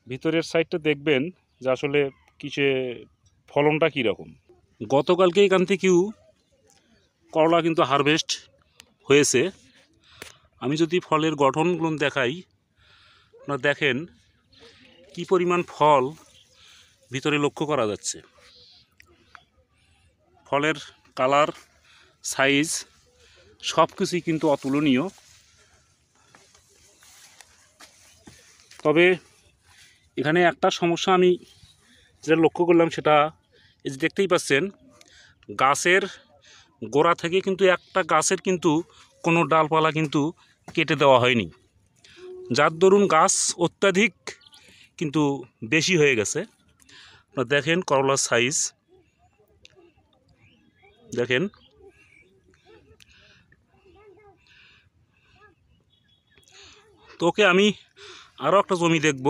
ভিতরের সাইডটা দেখবেন যে আসলে কিসে ফলনটা কীরকম। গতকালকে এখান থেকেও করলা কিন্তু হারভেস্ট হয়েছে। আমি যদি ফলের গঠনগুলো দেখাই, আপনারা দেখেন কি পরিমাণ ফল ভিতরে লক্ষ্য করা যাচ্ছে। ফলের কালার, সাইজ সব কিছুই কিন্তু অতুলনীয়। তবে এখানে একটা সমস্যা আমি যেটা লক্ষ্য করলাম, সেটা এই যে দেখতেই পাচ্ছেন, গাছের গোড়া থেকে কিন্তু একটা গাছের কিন্তু কোনো ডালপালা কিন্তু কেটে দেওয়া হয়নি, যার দরুন গাছ অত্যাধিক কিন্তু বেশি হয়ে গেছে। আপনারা দেখেন করলার সাইজ দেখেন। তোকে আমি আরও একটা জমি দেখব।